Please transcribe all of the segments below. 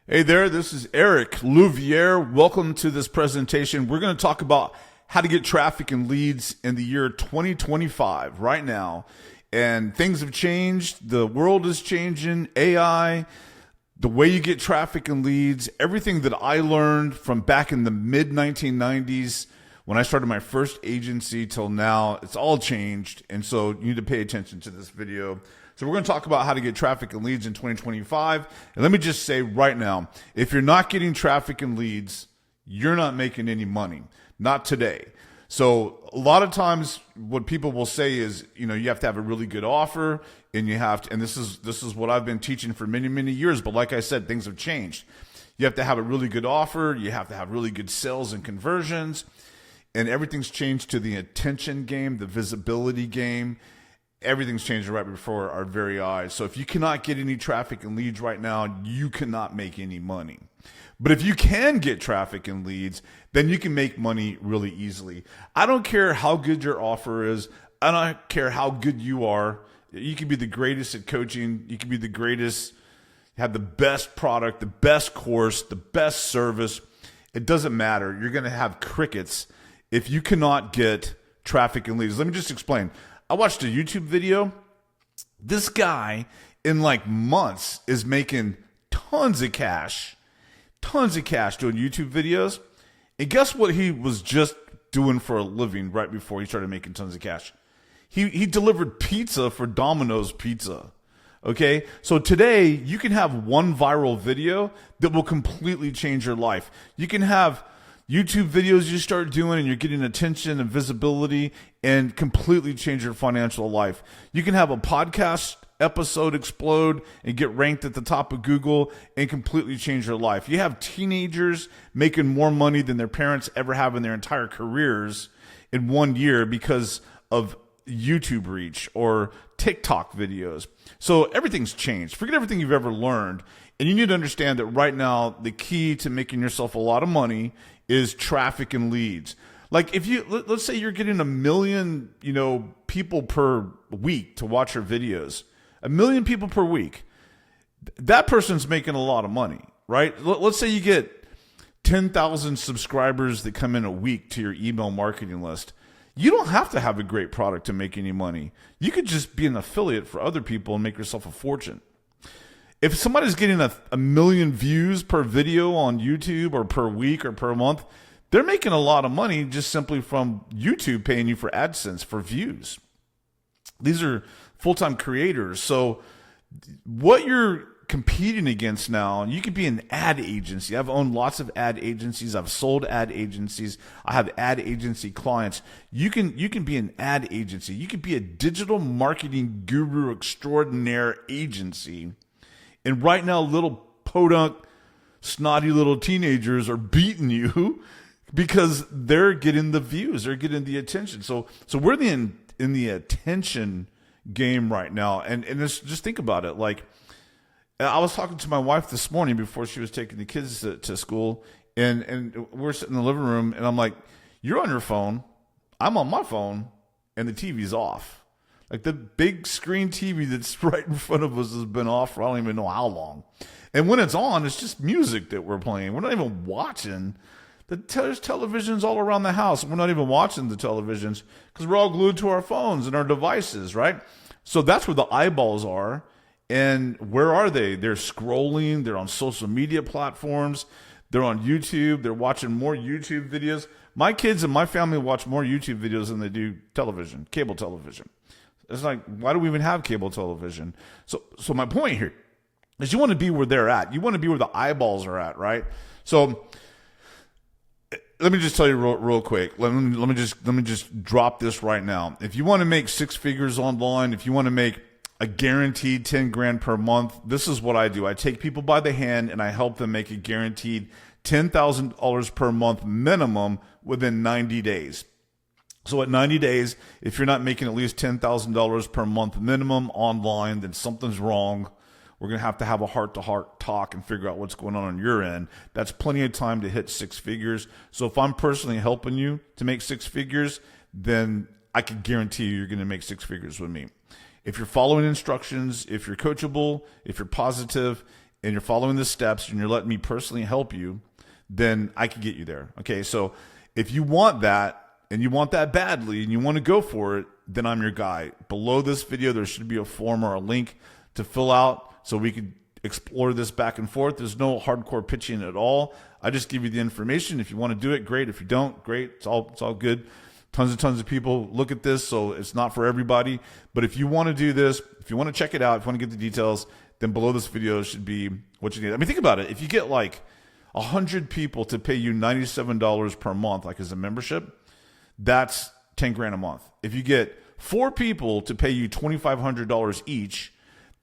Hey there, this is Eric Louviere. Welcome to this presentation. We're going to talk about how to get traffic and leads in the year 2025 right now. And things have changed. The world is changing. AI, the way you get traffic and leads, everything that I learned from back in the mid 1990s when I started my first agency till now, it's all changed. And so you need to pay attention to this video. So we're going to talk about how to get traffic and leads in 2025. And let me just say right now, if you're not getting traffic and leads, you're not making any money. Not today. So a lot of times what people will say is, you have to have a really good offer and you have to, and this is what I've been teaching for many, many years. But like I said, things have changed. You have to have a really good offer. You have to have really good sales and conversions, and everything's changed to the attention game, the visibility game. Everything's changing right before our very eyes. So if you cannot get any traffic and leads right now, you cannot make any money. But if you can get traffic and leads, then you can make money really easily. I don't care how good your offer is. I don't care how good you are. You can be the greatest at coaching. You can be the greatest, have the best product, the best course, the best service. It doesn't matter. You're going to have crickets if you cannot get traffic and leads. Let me just explain. I watched a YouTube video. This guy in like months is making tons of cash doing YouTube videos. And guess what he was just doing for a living right before he started making tons of cash? He delivered pizza for Domino's Pizza. Okay, so today you can have one viral video that will completely change your life. You can have YouTube videos you start doing and you're getting attention and visibility and completely change your financial life. You can have a podcast episode explode and get ranked at the top of Google and completely change your life. You have teenagers making more money than their parents ever have in their entire careers in 1 year because of YouTube reach or TikTok videos. So everything's changed. Forget everything you've ever learned. And you need to understand that right now, the key to making yourself a lot of money is traffic and leads. Like if you, let's say you're getting 1 million, people per week to watch your videos, 1 million people per week, that person's making a lot of money, right? Let's say you get 10,000 subscribers that come in a week to your email marketing list. You don't have to have a great product to make any money. You could just be an affiliate for other people and make yourself a fortune. If somebody's getting a million views per video on YouTube or per week or per month, they're making a lot of money just simply from YouTube paying you for AdSense for views. These are full-time creators. So what you're competing against now, you could be an ad agency. I've owned lots of ad agencies. I've sold ad agencies. I have ad agency clients. You can be an ad agency. You could be a digital marketing guru extraordinaire agency. And right now, little podunk, snotty little teenagers are beating you because they're getting the views, they're getting the attention. So we're in the attention game right now. And just think about it. Like, I was talking to my wife this morning before she was taking the kids to school, and we're sitting in the living room, and I'm like, "You're on your phone, I'm on my phone, and the TV's off." Like the big screen TV that's right in front of us has been off for I don't even know how long. And when it's on, it's just music that we're playing. We're not even watching. There's televisions all around the house. We're not even watching the televisions because we're all glued to our phones and our devices, right? So that's where the eyeballs are. And where are they? They're scrolling. They're on social media platforms. They're on YouTube. They're watching more YouTube videos. My kids and my family watch more YouTube videos than they do television, cable television. It's like, why do we even have cable television? So my point here is you want to be where they're at. You want to be where the eyeballs are at, right? So let me just tell you real quick. Let me just drop this right now. If you want to make 6 figures online, if you want to make a guaranteed 10 grand per month, this is what I do. I take people by the hand and I help them make a guaranteed $10,000 per month minimum within 90 days. So at 90 days, if you're not making at least $10,000 per month minimum online, then something's wrong. We're going to have a heart-to-heart talk and figure out what's going on your end. That's plenty of time to hit 6 figures. So if I'm personally helping you to make 6 figures, then I can guarantee you're going to make 6 figures with me. If you're following instructions, if you're coachable, if you're positive, and you're following the steps and you're letting me personally help you, then I can get you there. Okay. So if you want that and you want that badly and you want to go for it, then I'm your guy. Below this video, there should be a form or a link to fill out so we could explore this back and forth. There's no hardcore pitching at all. I just give you the information. If you want to do it, great. If you don't, great. It's all good. Tons of people look at this, so it's not for everybody. But if you want to do this, if you want to check it out, if you want to get the details, then below this video should be what you need. I mean, think about it. If you get like 100 people to pay you $97 per month, like as a membership, that's 10 grand a month. If you get 4 people to pay you $2,500 each,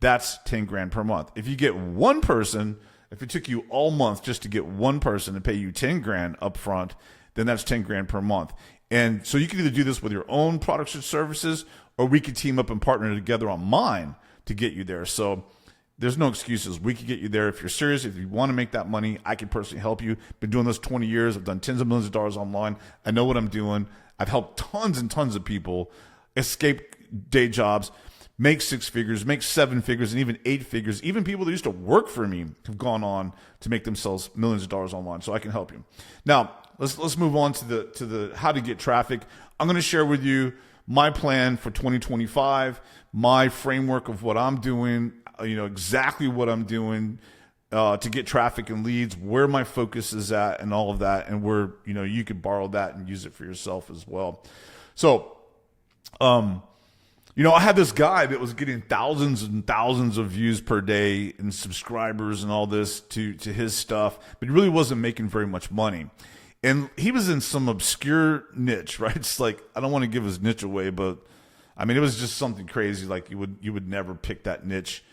that's 10 grand per month. If you get one person, if it took you all month just to get one person to pay you 10 grand up front, then that's 10 grand per month. And so you can either do this with your own products or services, or we could team up and partner together on mine to get you there. So there's no excuses. We could get you there if you're serious. If you want to make that money, I can personally help you. Been doing this 20 years. I've done tens of millions of dollars online. I know what I'm doing. I've helped tons and tons of people escape day jobs, make 6 figures, make 7 figures, and even 8 figures. Even people that used to work for me have gone on to make themselves millions of dollars online. So I can help you. Now, let's move on to the how to get traffic. I'm going to share with you my plan for 2025, my framework of what I'm doing, exactly what I'm doing to get traffic and leads, where my focus is at, and all of that, and where you could borrow that and use it for yourself as well. So, I had this guy that was getting thousands and thousands of views per day and subscribers and all this to his stuff, but he really wasn't making very much money. And he was in some obscure niche, right? It's like, I don't want to give his niche away, but I mean, it was just something crazy. Like you would never pick that niche,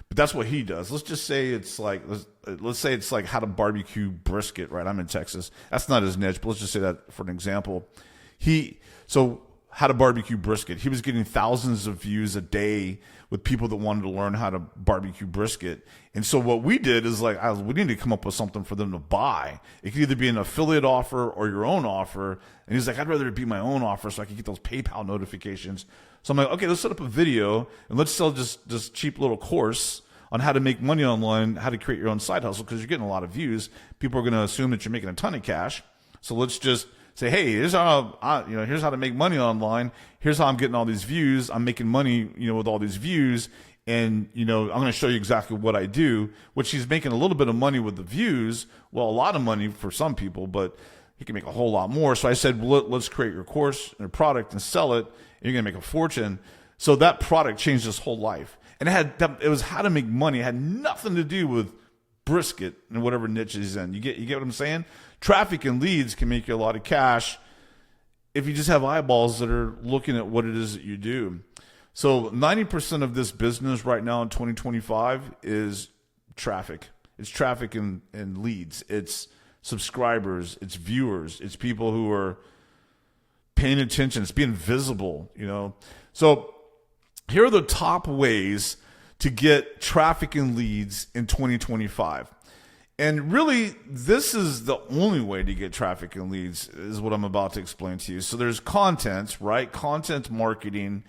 but that's what he does. Let's just say it's like, let's say it's like how to barbecue brisket, right? I'm in Texas. That's not his niche, but let's just say that for an example. So how to barbecue brisket. He was getting thousands of views a day with people that wanted to learn how to barbecue brisket. And so what we did is like, we need to come up with something for them to buy. It could either be an affiliate offer or your own offer. And he's like, I'd rather it be my own offer so I can get those PayPal notifications. So I'm like, okay, let's set up a video and let's sell just this cheap little course on how to make money online, how to create your own side hustle, because you're getting a lot of views. People are going to assume that you're making a ton of cash. So let's just say, hey, here's how here's how to make money online. Here's how I'm getting all these views. I'm making money, with all these views, and I'm going to show you exactly what I do. Which he's making a little bit of money with the views. Well, a lot of money for some people, but he can make a whole lot more. So I said, well, let's create your course and your product and sell it. And you're going to make a fortune. So that product changed his whole life, and it was how to make money. It had nothing to do with brisket and whatever niche he's in. You get what I'm saying? Traffic and leads can make you a lot of cash if you just have eyeballs that are looking at what it is that you do. So 90% of this business right now in 2025 is traffic. It's traffic and leads. It's subscribers. It's viewers. It's people who are paying attention. It's being visible, So here are the top ways to get traffic and leads in 2025. And really, this is the only way to get traffic and leads is what I'm about to explain to you. So there's content, right? Content marketing.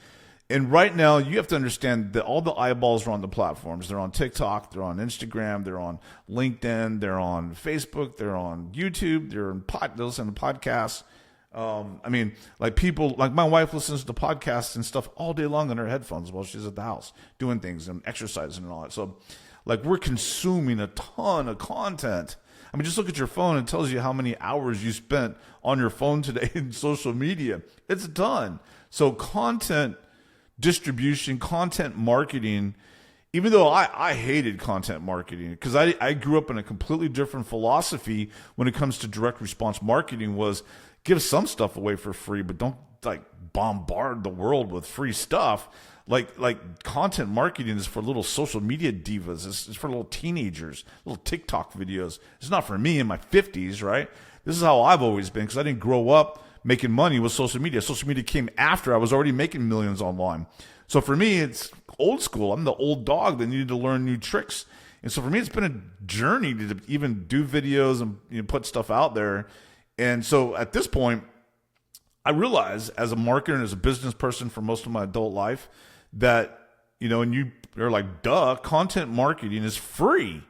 And right now, you have to understand that all the eyeballs are on the platforms. They're on TikTok, they're on Instagram, they're on LinkedIn, they're on Facebook, they're on YouTube, they're they listen to podcasts. People, like my wife listens to podcasts and stuff all day long on her headphones while she's at the house doing things and exercising and all that. So we're consuming a ton of content. I mean, just look at your phone. It tells you how many hours you spent on your phone today in social media. It's a ton. So content distribution, content marketing, even though I hated content marketing because I grew up in a completely different philosophy when it comes to direct response marketing was give some stuff away for free, but don't bombard the world with free stuff. Like content marketing is for little social media divas. It's for little teenagers, little TikTok videos. It's not for me in my 50s, right? This is how I've always been because I didn't grow up making money with social media. Social media came after I was already making millions online. So for me, it's old school. I'm the old dog that needed to learn new tricks. And so for me, it's been a journey to even do videos and put stuff out there. And so at this point, I realize as a marketer and as a business person for most of my adult life that, and you're like, duh, content marketing is free.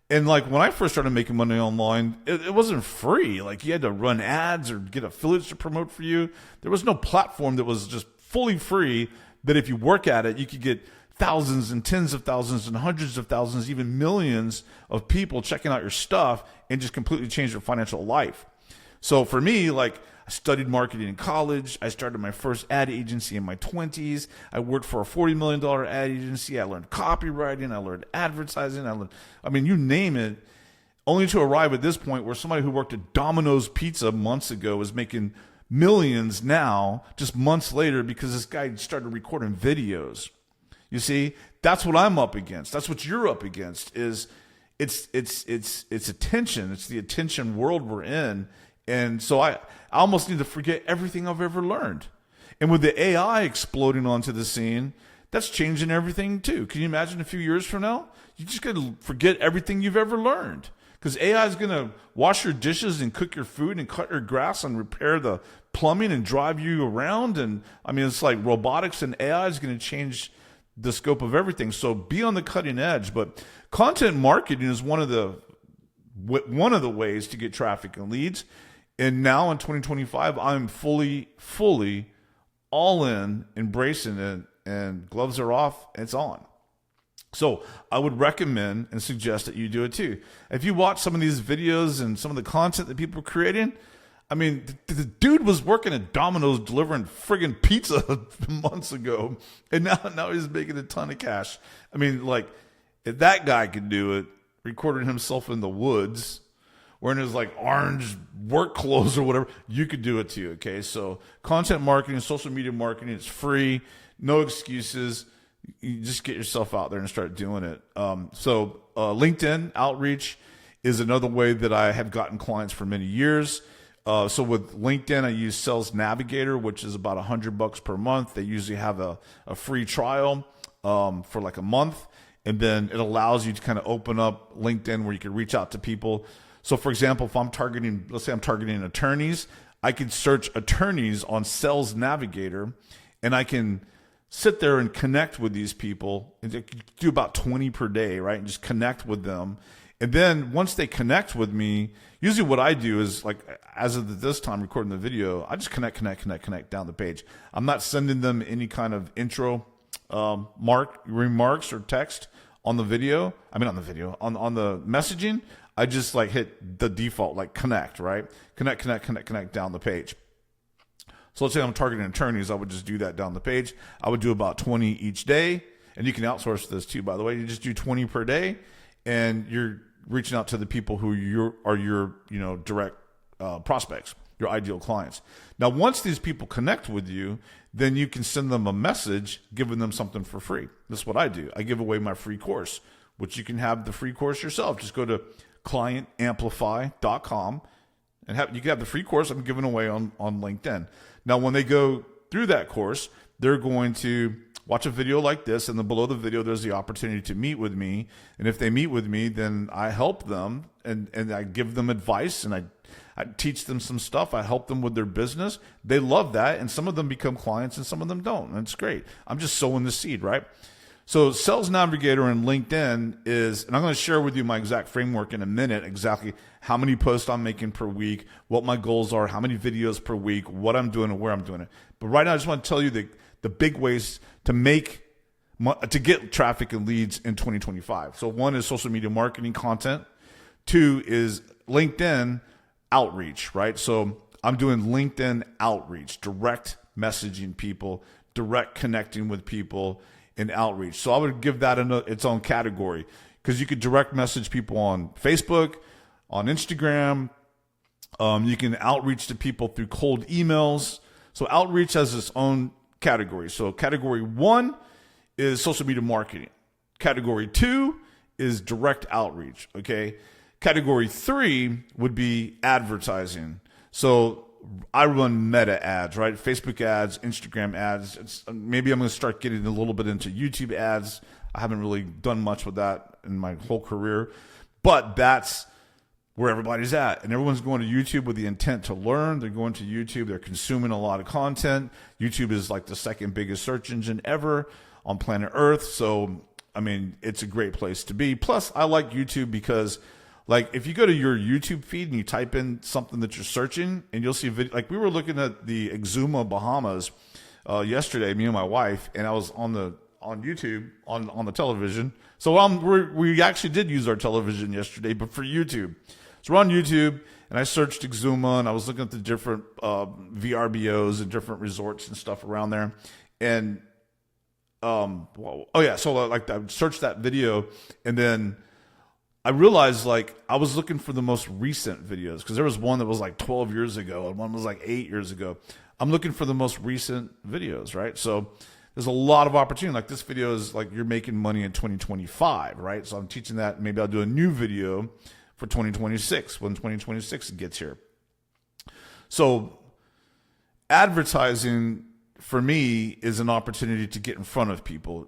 And like when I first started making money online, it wasn't free. Like you had to run ads or get affiliates to promote for you. There was no platform that was just fully free that if you work at it, you could get thousands and tens of thousands and hundreds of thousands, even millions of people checking out your stuff and just completely change their financial life. So for me, like I studied marketing in college. I started my first ad agency in my 20s. I worked for a $40 million ad agency. I learned copywriting. I learned advertising. You name it, only to arrive at this point where somebody who worked at Domino's Pizza months ago is making millions now, just months later, because this guy started recording videos. You see, that's what I'm up against. That's what you're up against. It's attention. It's the attention world we're in. And so I almost need to forget everything I've ever learned. And with the AI exploding onto the scene, that's changing everything too. Can you imagine a few years from now? You're just going to forget everything you've ever learned. Because AI is going to wash your dishes and cook your food and cut your grass and repair the plumbing and drive you around. And it's like robotics and AI is going to change the scope of everything. So be on the cutting edge. But content marketing is one of the ways to get traffic and leads. And now in 2025, I'm fully all in, embracing it, and gloves are off, it's on. So I would recommend and suggest that you do it too. If you watch some of these videos and some of the content that people are creating, the dude was working at Domino's delivering friggin' pizza months ago, and now he's making a ton of cash. If that guy could do it, recording himself in the woods, wearing his like orange work clothes or whatever, you could do it too. Okay, so content marketing, social media marketing, it's free, no excuses. You just get yourself out there and start doing it. LinkedIn outreach is another way that I have gotten clients for many years. So with LinkedIn, I use Sales Navigator, which is about $100 per month. They usually have a free trial for like a month. And then it allows you to kind of open up LinkedIn where you can reach out to people. So for example, if let's say I'm targeting attorneys, I can search attorneys on Sales Navigator, and I can sit there and connect with these people and do about 20 per day, right? And just connect with them. And then once they connect with me, usually what I do is, like, as of this time recording the video, I just connect down the page. I'm not sending them any kind of intro remarks or text on the video. On the messaging. I just like hit the default, like connect, right? Connect down the page. So let's say I'm targeting attorneys. I would just do that down the page. I would do about 20 each day. And you can outsource this too, by the way. You just do 20 per day, and you're reaching out to the people who are your direct prospects, your ideal clients. Now, once these people connect with you, then you can send them a message giving them something for free. This is what I do. I give away my free course, which you can have the free course yourself. Just go to clientamplify.com and you can have the free course I'm giving away on LinkedIn. Now, when they go through that course, they're going to watch a video like this, and then below the video, there's the opportunity to meet with me. And if they meet with me, then I help them and I give them advice, and I teach them some stuff. I help them with their business. They love that, and some of them become clients and some of them don't. And it's great. I'm just sowing the seed, right? So Sales Navigator and LinkedIn is, and I'm going to share with you my exact framework in a minute, exactly how many posts I'm making per week, what my goals are, how many videos per week, what I'm doing and where I'm doing it. But right now, I just want to tell you the big ways to get traffic and leads in 2025. So one is social media marketing content. Two is LinkedIn outreach, right? So I'm doing LinkedIn outreach, direct messaging people, direct connecting with people in outreach. So I would give that its own category, because you could direct message people on Facebook, on Instagram. You can outreach to people through cold emails. So outreach has its own category. So category 1 is social media marketing. Category 2 is direct outreach. Okay. Category 3 would be advertising. So I run meta ads, right? Facebook ads, Instagram ads. Maybe I'm going to start getting a little bit into YouTube ads. I haven't really done much with that in my whole career, but that's where everybody's at. And everyone's going to YouTube with the intent to learn. They're going to YouTube. They're consuming a lot of content. YouTube is like the second biggest search engine ever on planet Earth. So I mean, it's a great place to be. Plus, I like YouTube because, like, if you go to your YouTube feed and you type in something that you're searching, and you'll see a video. Like, we were looking at the Exuma Bahamas yesterday, me and my wife, and I was on YouTube on the television. So we actually did use our television yesterday, but for YouTube. So we're on YouTube, and I searched Exuma, and I was looking at the different VRBOs and different resorts and stuff around there. And so like I searched that video, and then I realized, like, I was looking for the most recent videos, because there was one that was like 12 years ago and one was like 8 years ago. I'm looking for the most recent videos, right? So there's a lot of opportunity. Like, this video is like, you're making money in 2025, right? So I'm teaching that. Maybe I'll do a new video for 2026 when 2026 gets here. So advertising for me is an opportunity to get in front of people.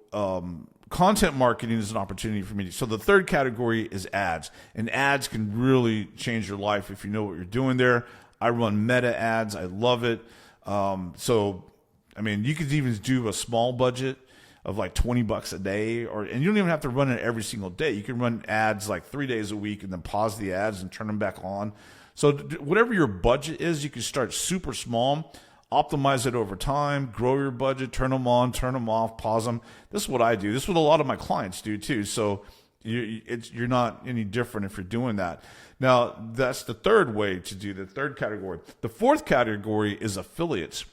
Content marketing is an opportunity for me. So the third category is ads, and ads can really change your life if you know what you're doing there. I run Meta ads. I love it. So, I mean, you could even do a small budget of like $20 a day, and you don't even have to run it every single day. You can run ads like 3 days a week and then pause the ads and turn them back on. So whatever your budget is, you can start super small, optimize it over time, grow your budget, turn them on, turn them off, pause them. This is what I do. This is what a lot of my clients do too. So you're not any different if you're doing that. Now, that's the third way to do the third category. The fourth category is affiliates.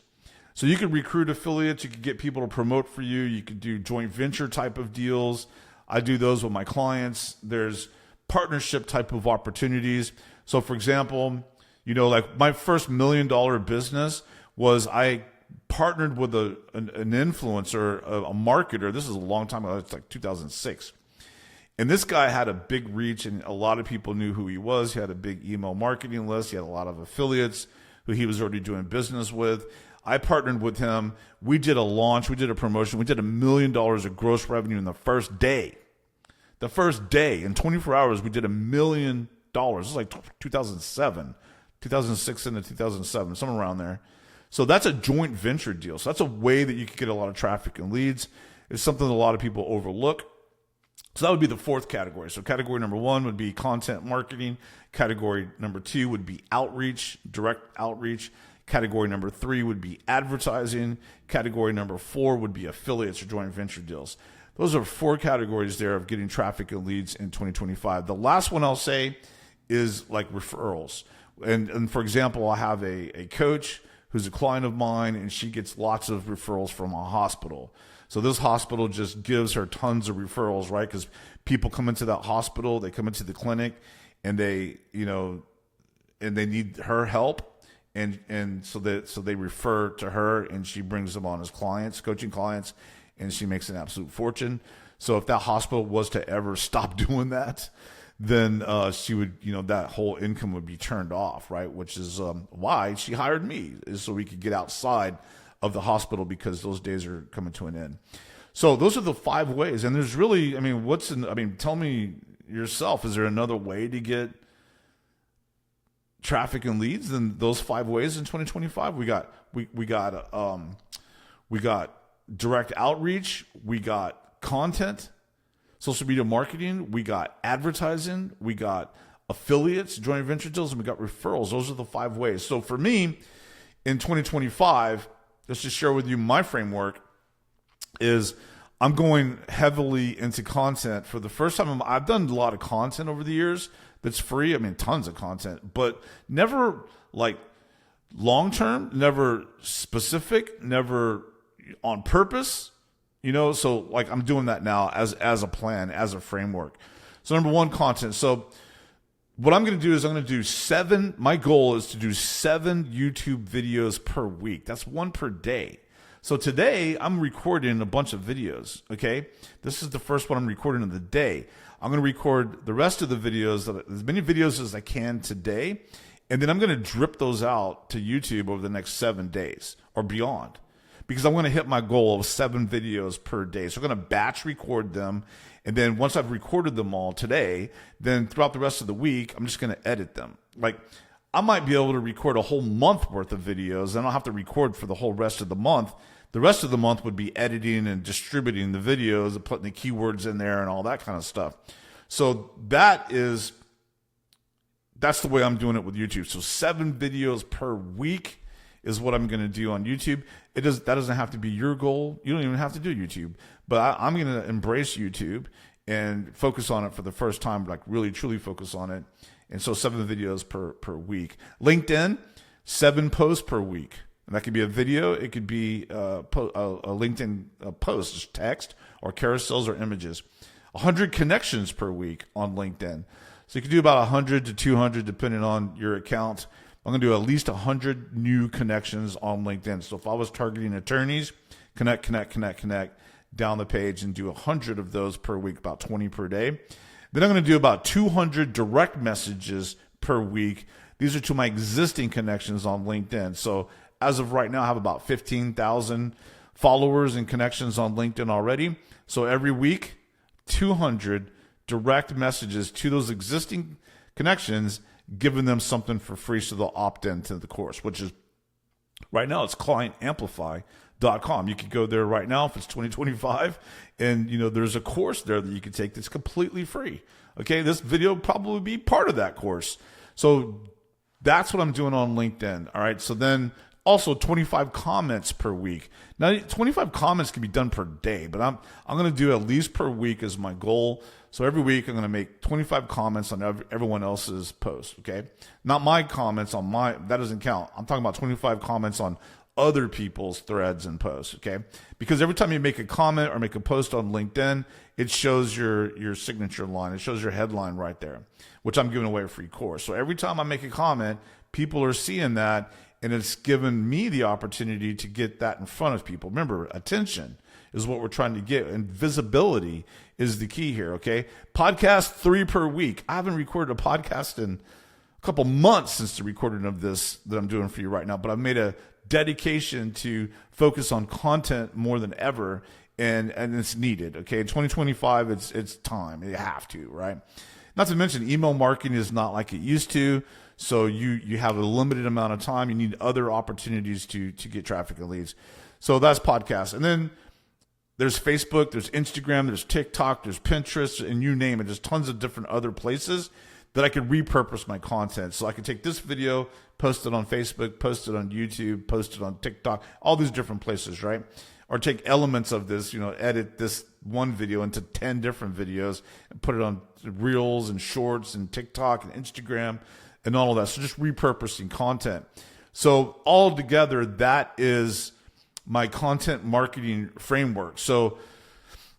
So you could recruit affiliates. You could get people to promote for you. You could do joint venture type of deals. I do those with my clients. There's partnership type of opportunities. So, for example, like my first $1 million business was I partnered with an influencer, a marketer. This is a long time ago. It's like 2006. And this guy had a big reach, and a lot of people knew who he was. He had a big email marketing list. He had a lot of affiliates who he was already doing business with. I partnered with him. We did a launch. We did a promotion. We did $1 million of gross revenue in the first day. The first day, in 24 hours, we did $1 million. This was like 2006 into 2007, somewhere around there. So that's a joint venture deal. So that's a way that you could get a lot of traffic and leads. It's something that a lot of people overlook. So that would be the fourth category. So category number 1 would be content marketing. Category number 2 would be outreach, direct outreach. Category number 3 would be advertising. Category number 4 would be affiliates or joint venture deals. Those are 4 categories there of getting traffic and leads in 2025. The last one I'll say is like referrals. And for example, I have a coach who's a client of mine, and she gets lots of referrals from a hospital. So this hospital just gives her tons of referrals, right? Because people come into that hospital, they come into the clinic, and they need her help. And so they refer to her, and she brings them on as clients, coaching clients, and she makes an absolute fortune. So if that hospital was to ever stop doing that, then she would, that whole income would be turned off, right? Which is why she hired me, is so we could get outside of the hospital, because those days are coming to an end. So those are the 5 ways. And there's really, tell me yourself, is there another way to get traffic and leads than those 5 ways in 2025? We got direct outreach, we got content, social media marketing, we got advertising, we got affiliates, joint venture deals, and we got referrals. Those are the 5 ways. So for me, in 2025, just to share with you my framework is I'm going heavily into content. For the first time, I've done a lot of content over the years that's free. Tons of content, but never like long-term, never specific, never on purpose, so like I'm doing that now as a plan, as a framework. So number 1, content. So what I'm going to do is I'm going to do 7. My goal is to do 7 YouTube videos per week. That's 1 per day. So today I'm recording a bunch of videos. Okay. This is the first one I'm recording of the day. I'm going to record the rest of the videos, as many videos as I can today. And then I'm going to drip those out to YouTube over the next 7 days or beyond, because I'm going to hit my goal of 7 videos per day. So I'm going to batch record them. And then once I've recorded them all today, then throughout the rest of the week, I'm just going to edit them. Like, I might be able to record a whole month worth of videos, and I'll have to record for the whole rest of the month. The rest of the month would be editing and distributing the videos and putting the keywords in there and all that kind of stuff. So that's the way I'm doing it with YouTube. So 7 videos per week is what I'm going to do on YouTube. That doesn't have to be your goal. You don't even have to do YouTube. But I'm going to embrace YouTube and focus on it for the first time, like really truly focus on it. And so 7 videos per week. LinkedIn, 7 posts per week. And that could be a video. It could be a LinkedIn post, just text or carousels or images. 100 connections per week on LinkedIn. So you can do about 100 to 200 depending on your account. I'm going to do at least 100 new connections on LinkedIn. So if I was targeting attorneys, connect down the page and do 100 of those per week, about 20 per day. Then I'm going to do about 200 direct messages per week. These are to my existing connections on LinkedIn. So as of right now, I have about 15,000 followers and connections on LinkedIn already. So every week, 200 direct messages to those existing connections, giving them something for free so they'll opt into the course, which is right now it's clientamplify.com. You could go there right now if it's 2025, and there's a course there that you can take that's completely free. Okay, this video will probably be part of that course. So that's what I'm doing on LinkedIn. All right, so then also 25 comments per week. Now 25 comments can be done per day, but I'm going to do at least per week as my goal. So every week I'm going to make 25 comments on everyone else's post. Okay, not my comments on that doesn't count. I'm talking about 25 comments on other people's threads and posts. Okay, because every time you make a comment or make a post on LinkedIn, it shows your signature line. It shows your headline right there, which I'm giving away a free course. So every time I make a comment, people are seeing that, and it's given me the opportunity to get that in front of people. Remember, attention is what we're trying to get, and visibility is the key here, okay? Podcast 3 per week. I haven't recorded a podcast in a couple months since the recording of this that I'm doing for you right now, but I've made a dedication to focus on content more than ever, and it's needed, okay? 2025, it's time. You have to, right? Not to mention, email marketing is not like it used to. So you have a limited amount of time. You need other opportunities to get traffic and leads. So that's podcast. And then there's Facebook, there's Instagram, there's TikTok, there's Pinterest, and you name it. There's tons of different other places that I could repurpose my content. So I could take this video, post it on Facebook, post it on YouTube, post it on TikTok, all these different places, right? Or take elements of this, edit this one video into 10 different videos and put it on Reels and Shorts and TikTok and Instagram and all of that. So just repurposing content. So all together, that is my content marketing framework. So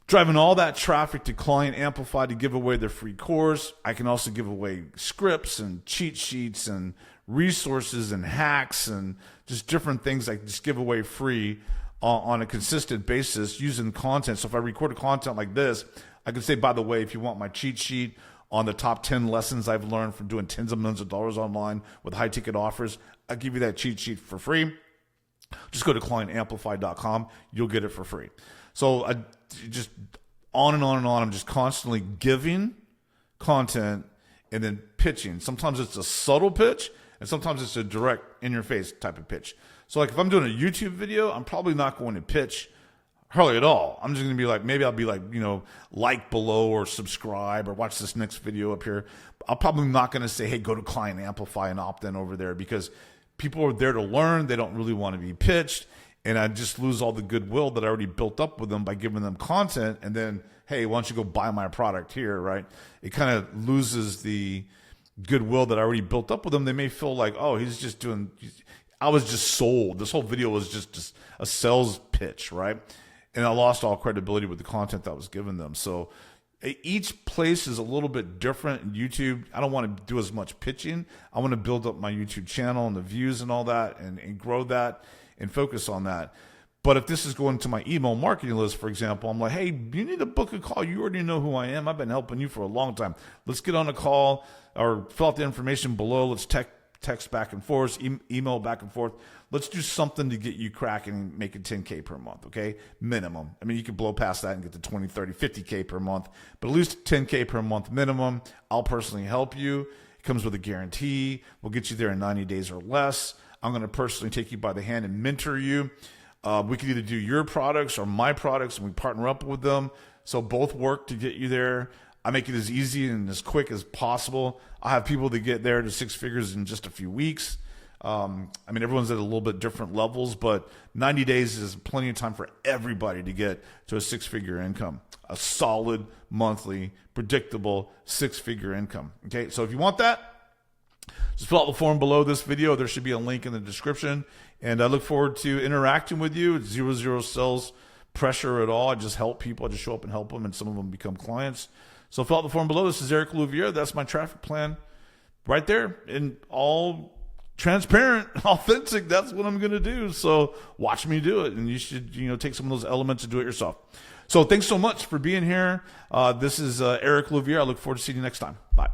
driving all that traffic to Client Amplify to give away their free course. I can also give away scripts and cheat sheets and resources and hacks and just different things I just give away free on a consistent basis using content. So if I record a content like this, I can say, by the way, if you want my cheat sheet on the top 10 lessons I've learned from doing tens of millions of dollars online with high ticket offers, I'll give you that cheat sheet for free. Just go to clientamplify.com. You'll get it for free. So I just on and on and on. I'm just constantly giving content and then pitching. Sometimes it's a subtle pitch and sometimes it's a direct in your face type of pitch. So like if I'm doing a YouTube video, I'm probably not going to pitch hardly at all. I'm just going to be like, maybe I'll be like, like below or subscribe or watch this next video up here. I'm probably not going to say, hey, go to Client Amplify and opt in over there, because people are there to learn. They don't really want to be pitched. And I just lose all the goodwill that I already built up with them by giving them content. And then, hey, why don't you go buy my product here, right? It kind of loses the goodwill that I already built up with them. They may feel like, oh, I was just sold. This whole video was just a sales pitch, right? And I lost all credibility with the content that was given them. So each place is a little bit different. In YouTube, I don't want to do as much pitching. I want to build up my YouTube channel and the views and all that and grow that and focus on that. But if this is going to my email marketing list, for example, I'm like, hey, you need to book a call. You already know who I am. I've been helping you for a long time. Let's get on a call or fill out the information below. Let's text back and forth, email back and forth. Let's do something to get you cracking and making 10K per month, okay? Minimum. I mean, you can blow past that and get to 20, 30, 50K per month, but at least 10K per month minimum. I'll personally help you. It comes with a guarantee. We'll get you there in 90 days or less. I'm going to personally take you by the hand and mentor you. We can either do your products or my products, and we partner up with them. So both work to get you there. I make it as easy and as quick as possible. I have people that get there to six figures in just a few weeks. I mean, everyone's at a little bit different levels, but 90 days is plenty of time for everybody to get to a six-figure income, a solid monthly, predictable six-figure income. Okay, so if you want that, just fill out the form below this video. There should be a link in the description, and I look forward to interacting with you. It's 0 sales pressure at all. I just help people. I just show up and help them, and some of them become clients. So fill out the form below. This is Eric Louviere. That's my traffic plan right there, and all transparent, authentic. That's what I'm going to do. So watch me do it, and you should, take some of those elements and do it yourself. So thanks so much for being here. This is Eric Louviere. I look forward to seeing you next time. Bye.